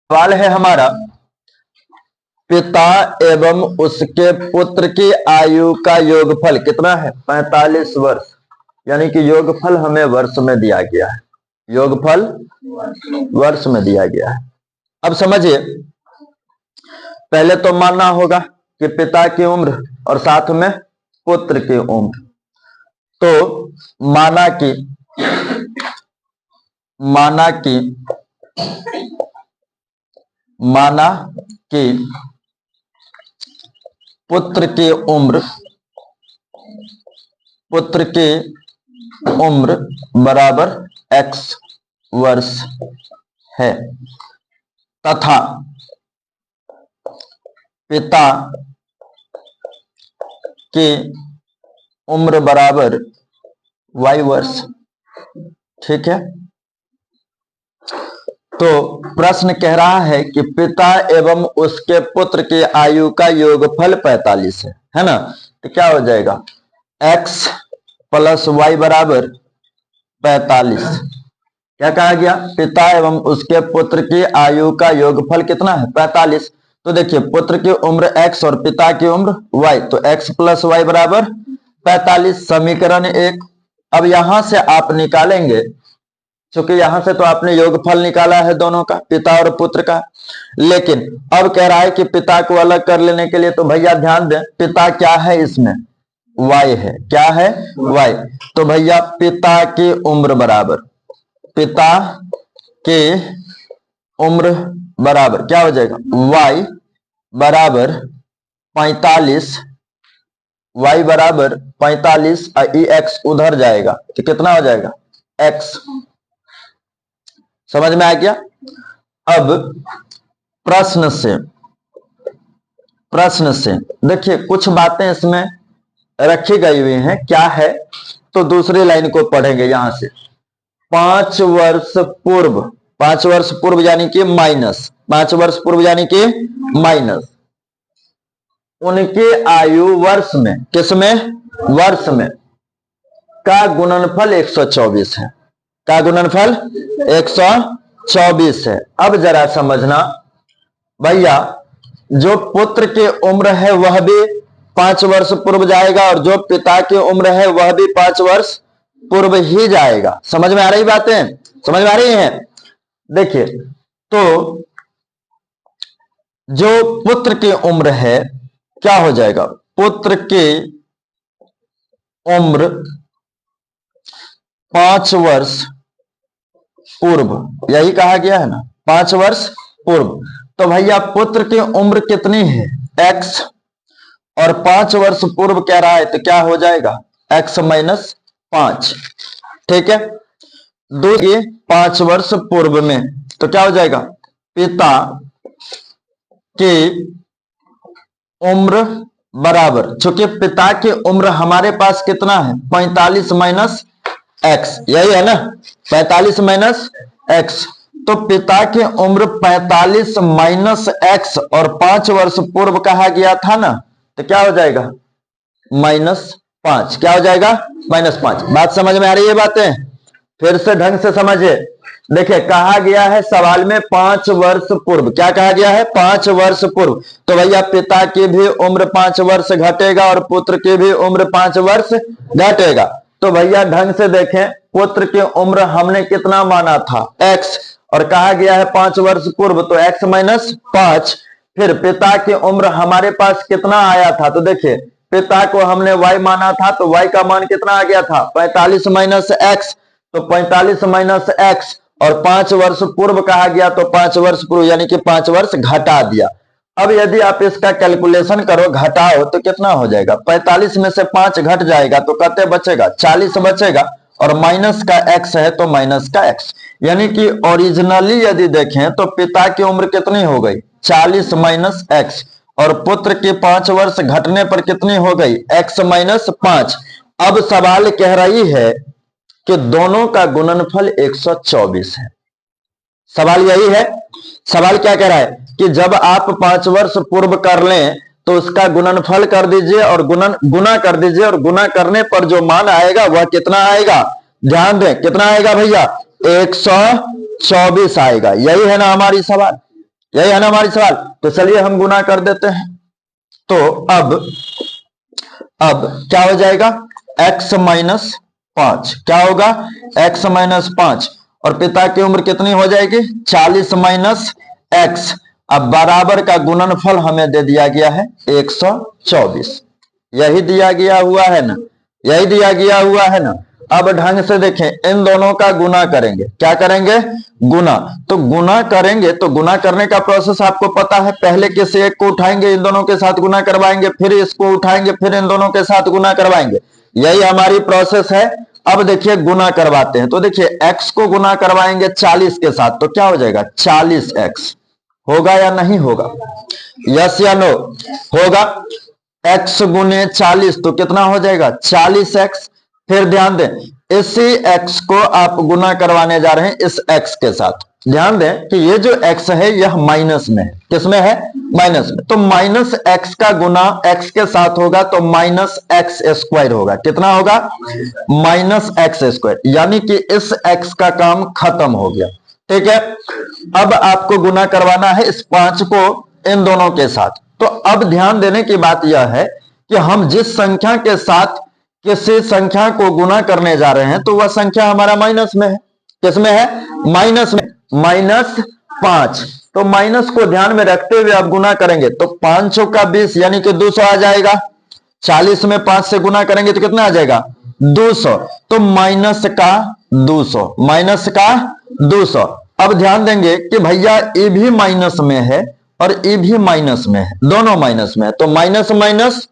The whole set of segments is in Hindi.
सवाल है हमारा, पिता एवं उसके पुत्र की आयु का योगफल कितना है? 45 वर्ष। यानी कि योगफल हमें वर्ष में दिया गया है, योगफल वर्ष में दिया गया है। अब समझिए, पहले तो मानना होगा कि पिता की उम्र और साथ में पुत्र की उम्र। तो माना कि पुत्र की उम्र बराबर x वर्ष है तथा पिता की उम्र बराबर y वर्ष। ठीक है, तो प्रश्न कह रहा है कि पिता एवं उसके पुत्र की आयु का योगफल 45 है ना? तो क्या हो जाएगा? x प्लस y बराबर 45। क्या कहा गया? पिता एवं उसके पुत्र की आयु का योगफल कितना है? 45। तो देखिए, पुत्र की उम्र x और पिता की उम्र y, तो x प्लस y बराबर 45, समीकरण 1। अब यहां से आप निकालेंगे, क्योंकि यहां से तो आपने योगफल निकाला है दोनों का, पिता और पुत्र का। लेकिन अब कह रहा है कि पिता को अलग कर लेने के लिए, तो भैया ध्यान दें, पिता क्या है इसमें? y है। क्या है? y। तो भैया पिता की उम्र बराबर क्या हो जाएगा? y बराबर 45, y बराबर 45, x उधर जाएगा तो कितना हो जाएगा? x। समझ में आ गया? अब प्रश्न से देखिए, कुछ बातें इसमें रखी गई हुई हैं। क्या है? तो दूसरी लाइन को पढ़ेंगे यहां से। 5 वर्ष पूर्व यानी कि माइनस, 5 वर्ष पूर्व यानी कि माइनस, उनके आयु वर्ष में, किसमें? वर्ष में, का गुणनफल 124 है। का गुणनफल 124 है। अब जरा समझना भैया, जो पुत्र की उम्र है वह भी 5 वर्ष पूर्व जाएगा और जो पिता की उम्र है वह भी 5 वर्ष पूर्व ही जाएगा। समझ में आ रही बातें? समझ में आ रही हैं? देखिए, तो जो पुत्र की उम्र है, क्या हो जाएगा? पुत्र की उम्र 5 वर्ष पूर्व, यही कहा गया है ना, 5 वर्ष पूर्व। तो भैया पुत्र की उम्र कितनी है? x, और 5 वर्ष पूर्व कह रहा है, तो क्या हो जाएगा? x minus 5। ठीक है, 5 वर्ष पूर्व में, तो क्या हो जाएगा? पिता की उम्र बराबर, चूंकि पिता की उम्र हमारे पास कितना है? 45 माइनस x, यही है ना, 45 माइनस x। तो पिता की उम्र 45 माइनस x और 5 वर्ष पूर्व कहा गया था ना, तो क्या हो जाएगा? -5। क्या हो जाएगा? -5। बात समझ में आ रही है? बातें फिर से ढंग से समझिए। देखिए, कहा गया है सवाल में 5 वर्ष पूर्व। क्या कहा गया है? 5 वर्ष पूर्व। तो भैया पिता की भी उम्र 5 वर्ष घटेगा और पुत्र की भी उम्र 5 वर्ष घटेगा। तो भैया ढंग से देखें, पुत्र की उम्र हमने कितना माना था? x, और कहा गया है 5 वर्ष पूर्व, तो x माइनस 5। फिर पिता की उम्र हमारे पास कितना आया था? तो देखिए, पिता को हमने y माना था, तो y का मान कितना आ गया था? 45 माइनस x। तो 45 माइनस x, और 5 वर्ष पूर्व कहा गया, तो 5 वर्ष पूर्व यानी कि 5 वर्ष घटा दिया। अब यदि आप इसका कैलकुलेशन करो, घटाओ, तो कितना हो जाएगा? 45 में से 5 घट जाएगा, तो कितने बचेगा? 40 बचेगा, और माइनस का x है तो माइनस का x। यानी कि ओरिजिनली यदि देखें तो पिता की उम्र कितनी हो गई? 40 माइनस x, और पुत्र की 5 वर्ष घटने पर कितनी हो गई? x minus 5। अब सवाल कह रही है कि दोनों का गुणनफल 124 है। सवाल यही है। सवाल क्या कह रहा है कि जब आप 5 वर्ष पूर्व कर लें तो उसका गुणनफल कर दीजिए और गुना कर दीजिए, और गुना करने पर जो मान आएगा वह कितना आएगा? ध्यान दें, कितना आएगा भैया? 124 आएगा। यही है ना हमारी सवाल? यही है ना हमारी सवाल। तो चलिए हम गुना कर देते हैं। तो अब क्या हो जाएगा, x माइनस 5, क्या होगा x माइनस 5, और पिता की उम्र कितनी हो जाएगी 40 माइनस x। अब बराबर का गुणनफल हमें दे दिया गया है 124, यही दिया गया हुआ है ना, यही दिया गया हुआ है ना। अब ढंग से देखें, इन दोनों का गुना करेंगे, क्या करेंगे गुना। तो गुना करेंगे तो गुना करने का प्रोसेस आपको पता है, पहले किसी एक को उठाएंगे, इन दोनों के साथ गुना करवाएंगे, फिर इसको उठाएंगे, फिर इन दोनों के साथ गुना करवाएंगे, यही हमारी प्रोसेस है। अब देखिए गुना करवाते हैं, तो देखिए x को गुना करवाएंगे 40 के साथ, तो क्या हो जाएगा 40x, होगा या नहीं होगा, यस या नो, होगा। x गुने 40 तो कितना हो जाएगा 40x। फिर ध्यान दें, इसी x को आप गुना करवाने जा रहे हैं इस x के साथ। ध्यान दें कि ये जो x है यह माइनस में है, किसमें है माइनस में, तो माइनस x का गुना x के साथ होगा तो माइनस एक्स स्क्वायर होगा, कितना होगा माइनस एक्स स्क्वायर, यानी कि इस x का काम खत्म हो गया। ठीक है, अब आपको गुना करवाना है इस 5 को इन दोनों के साथ। तो अब ध्यान देने की बात यह है कि हम जिस संख्या के साथ किसी संख्या को गुना करने जा रहे हैं तो वह संख्या हमारा माइनस में है, किसमें है माइनस में, -5। तो माइनस को ध्यान में रखते हुए आप गुना करेंगे तो 5 का 20 यानी कि 200 आ जाएगा। 40 में 5 से गुना करेंगे तो कितना आ जाएगा 200, तो माइनस का 200, माइनस का 200। अब ध्यान देंगे कि भैया ए भी माइनस में है और ए भी माइनस में है, दोनों माइनस में है, तो माइनस माइनस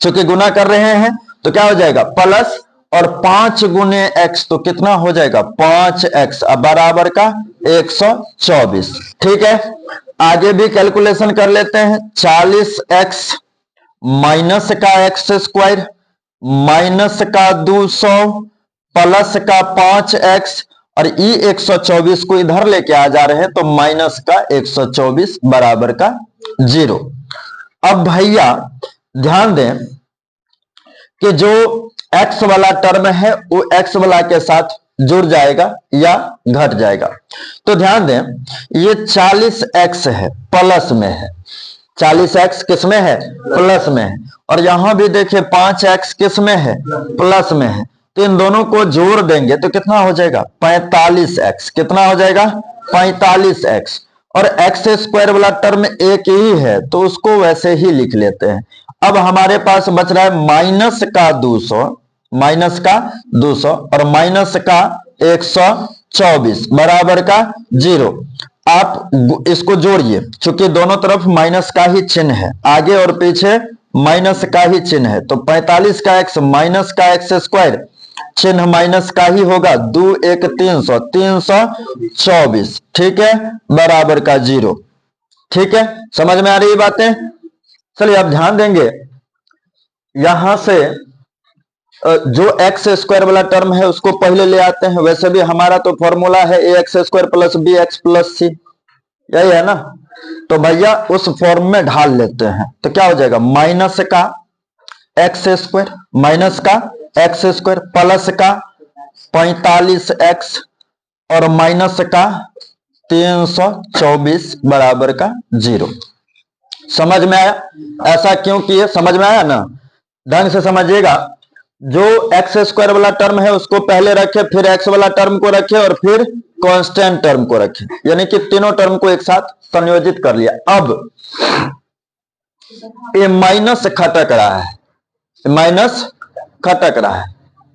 चूंकि गुना कर रहे हैं तो क्या हो जाएगा प्लस, और 5 गुने x तो कितना हो जाएगा 5x, अब बराबर का 124। ठीक है, आगे भी कैलकुलेशन कर लेते हैं। 40x माइनस का एक्स स्क्वायर माइनस का 200 प्लस का 5x, और ये 124 को इधर लेके आ जा रहे हैं तो माइनस का 124 बराबर का 0। अब भैया ध्यान दें कि जो x वाला टर्म है वो x वाला के साथ जुड़ जाएगा या घट जाएगा। तो ध्यान दें ये 40x है प्लस में है, 40x किस में है प्लस में है, और यहां भी देखिए 5x किस में है प्लस में है, तो इन दोनों को जोड़ देंगे तो कितना हो जाएगा 45x, कितना हो जाएगा 45x, और एक्स स्क्वायर वाला टर्म एक ही है तो उसको वैसे ही लिख लेते हैं। अब हमारे पास बच रहा है माइनस का 200, माइनस का 200 और माइनस का 124 बराबर का 0। आप इसको जोड़िए, चूंकि दोनों तरफ माइनस का ही चिन्ह है, आगे और पीछे माइनस का ही चिन्ह है, तो 45 का x माइनस का एक्स स्क्वायर चिन्ह माइनस का ही होगा, 2 1 300 324, ठीक है बराबर का 0। ठीक है, समझ में आ रही बातें। चलिए अब ध्यान देंगे यहां से जो एक्स स्क्वायर वाला टर्म है उसको पहले ले आते हैं। वैसे भी हमारा तो फॉर्मूला है a x square plus b x plus c, यही है ना, तो भैया उस फॉर्म में ढाल लेते हैं। तो क्या हो जाएगा माइनस का एक्स स्क्वायर, माइनस का एक्स स्क्वायर प्लस का 45x और माइनस का 324 बराबर का 0। समझ में आया, ऐसा क्यों किए, समझ में आया ना, ढंग से समझिएगा। जो एक्स स्क्वायर वाला टर्म है उसको पहले रखे, फिर एक्स वाला टर्म को रखे और फिर कांस्टेंट टर्म को रखे, यानी कि तीनों टर्म को एक साथ संयोजित कर लिया। अब ये माइनस खटक रहा है, माइनस खटक रहा है।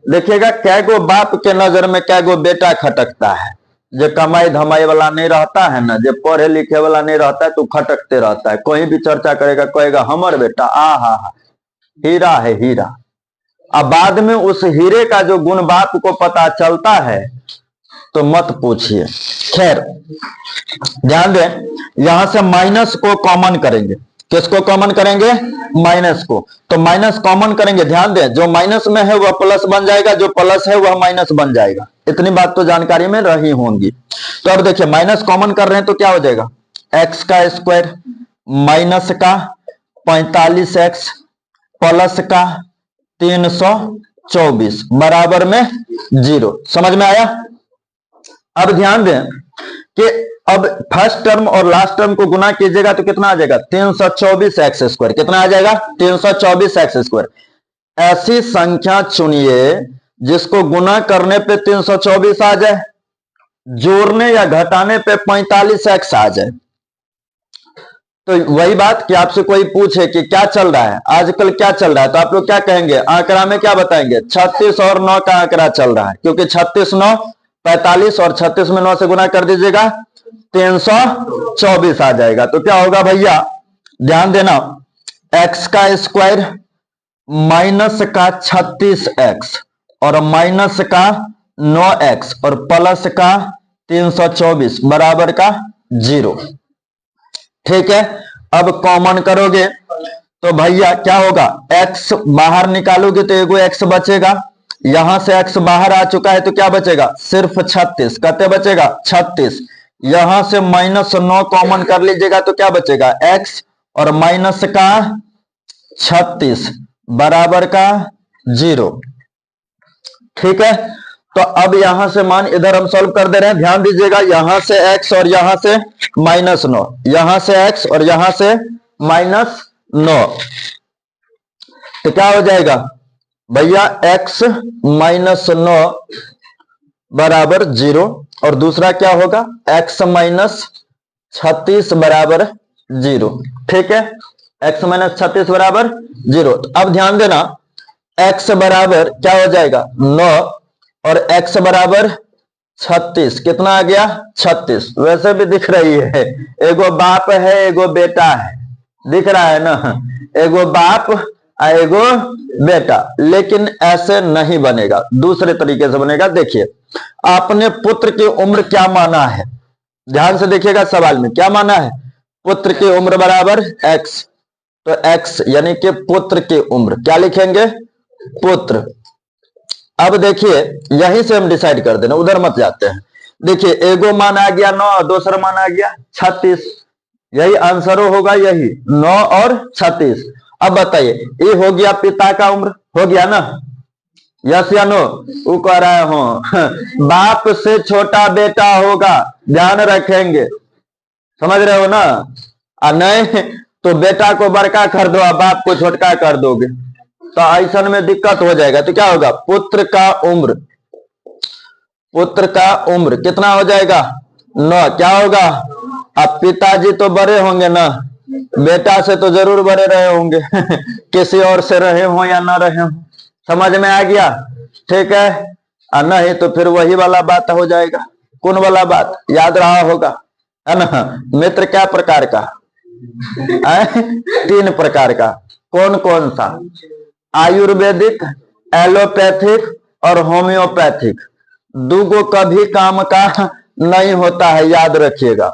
देखिएगा कै गो बाप के नजर में कै गो बेटा खटकता है, जो कमाई धमाई वाला नहीं रहता है ना, जो पढ़े लिखे वाला नहीं रहता है तो खटकते रहता है। कोई भी चर्चा करेगा कहेगा हमर बेटा हा हीरा है हीरा, अब बाद में उस हीरे का जो गुण बाप को पता चलता है तो मत पूछिए। खैर ध्यान दें, यहां से माइनस को कॉमन करेंगे, किसको कॉमन करेंगे माइनस को, तो माइनस कॉमन करेंगे। ध्यान दें जो माइनस में है वह प्लस बन जाएगा, जो प्लस है वह माइनस बन जाएगा, इतनी बात तो जानकारी में रही होंगी। तो अब देखिए माइनस कॉमन कर रहे हैं तो क्या हो जाएगा एक्स का स्क्वायर माइनस का 45x प्लस का 324 बराबर में 0। समझ में आया। अब ध्यान दें कि अब फर्स्ट टर्म और लास्ट टर्म को गुना कीजिएगा तो कितना आ जाएगा 324 एक्स स्क्वायर। कितना आ जाएगा 324 एक्स स्क्वायर। ऐसी संख्या चुनिए जिसको गुना करने पे 324 आ जाए, जोड़ने या घटाने पे 45 एक्स आ जाए। तो वही बात कि आपसे कोई पूछे कि क्या चल रहा है आजकल, क्या चल रहा है, तो आप लोग क्या कहेंगे, आंकड़ा में क्या बताएंगे 36 और 9 का आंकड़ा चल रहा है, क्योंकि 36 9 45 और 36 में 9 से गुना कर दीजिएगा 324 आ जाएगा। तो क्या होगा भैया, ध्यान देना, एक्स का स्क्वायर माइनस का 36x और माइनस का 9x और प्लस का 324 बराबर का 0। ठीक है, अब कॉमन करोगे तो भैया क्या होगा, x बाहर निकालोगे तो एगो x बचेगा, यहां से x बाहर आ चुका है तो क्या बचेगा सिर्फ 36। कहते बचेगा 36, यहां से -9 कॉमन कर लीजिएगा तो क्या बचेगा x और माइनस का 36 बराबर का 0। ठीक है, तो अब यहां से मान इधर हम सॉल्व कर दे रहे हैं, ध्यान दीजिएगा, यहां से x और यहां से -9, यहां से x और यहां से -9, तो क्या हो जाएगा भैया x -9 बराबर 0 और दूसरा क्या होगा x -36 बराबर 0। ठीक है, x -36 बराबर 0। अब ध्यान देना, x बराबर क्या हो जाएगा 9 और x बराबर 36, कितना आ गया 36। वैसे भी दिख रही है, एगो बाप है एगो बेटा है, दिख रहा है ना, एगो बाप एगो बेटा, लेकिन ऐसे नहीं बनेगा, दूसरे तरीके से बनेगा। देखिए, आपने पुत्र की उम्र क्या माना है, ध्यान से देखिएगा सवाल में क्या माना है, पुत्र की उम्र बराबर x, तो x यानी कि पुत्र की उम्र क्या लिखेंगे पुत्र। अब देखिए यहीं से हम डिसाइड कर देना, उधर मत जाते हैं। देखिए एगो मान आ गया 9 और दूसरा मान आ गया 36, यही आंसर होगा, यही 9 और 36। अब बताइए, ये हो गया पिता का उम्र, हो गया ना, यस या नो, वो कह रहा हूं बाप से छोटा बेटा होगा, ध्यान रखेंगे, समझ रहे हो ना, नहीं तो बेटा को बड़का कर दो, बाप को छोटका कर दोगे तो ऐसा में दिक्कत हो जाएगा। तो क्या होगा, पुत्र का उम्र, पुत्र का उम्र कितना हो जाएगा 9, क्या होगा, अब पिताजी तो बड़े होंगे ना, बेटा से तो जरूर बड़े रहे होंगे किसी और से रहे हो या ना रहे हो, समझ में आ गया। ठीक है, नहीं तो फिर वही वाला बात हो जाएगा, कौन वाला बात याद रहा होगा, है ना, मित्र क्या प्रकार का 3 प्रकार का, कौन कौन सा, आयुर्वेदिक, एलोपैथिक और होम्योपैथिक। दूगो कभी काम का नहीं होता है, याद रखिएगा,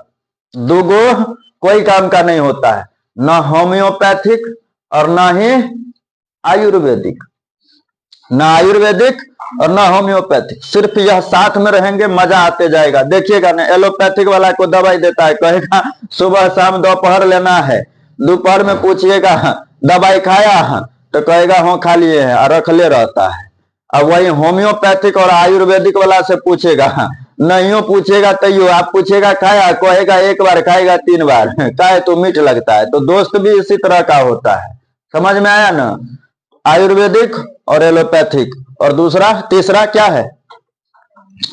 दूगो कोई काम का नहीं होता है, ना होम्योपैथिक और ना ही आयुर्वेदिक, ना आयुर्वेदिक और ना होम्योपैथिक, सिर्फ यह साथ में रहेंगे, मजा आते जाएगा। देखिएगा ना, एलोपैथिक वाला को दवाई देता है, कहेगा सुबह शाम दोपहर लेना है, दोपहर में पूछिएगा दवाई खाया तो कहेगा हाँ खा लिए है और रख ले रहता है। अब वही होम्योपैथिक और आयुर्वेदिक वाला से पूछेगा, नहीं पूछेगा तैयो, आप पूछेगा खाया, कहेगा 1 बार खाएगा 3 बार खाए तो मीठ लगता है। तो दोस्त भी इसी तरह का होता है, समझ में आया ना, आयुर्वेदिक और एलोपैथिक, और दूसरा तीसरा क्या है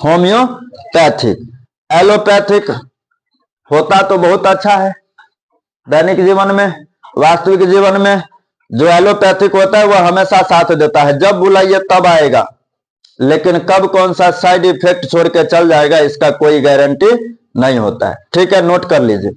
होम्योपैथिक। एलोपैथिक होता तो बहुत अच्छा है, दैनिक जीवन में, वास्तविक जीवन में जो एलोपैथिक होता है वह हमेशा साथ देता है, जब बुलाइए तब आएगा, लेकिन कब कौन सा साइड इफेक्ट छोड़ के चल जाएगा इसका कोई गारंटी नहीं होता है। ठीक है, नोट कर लीजिए।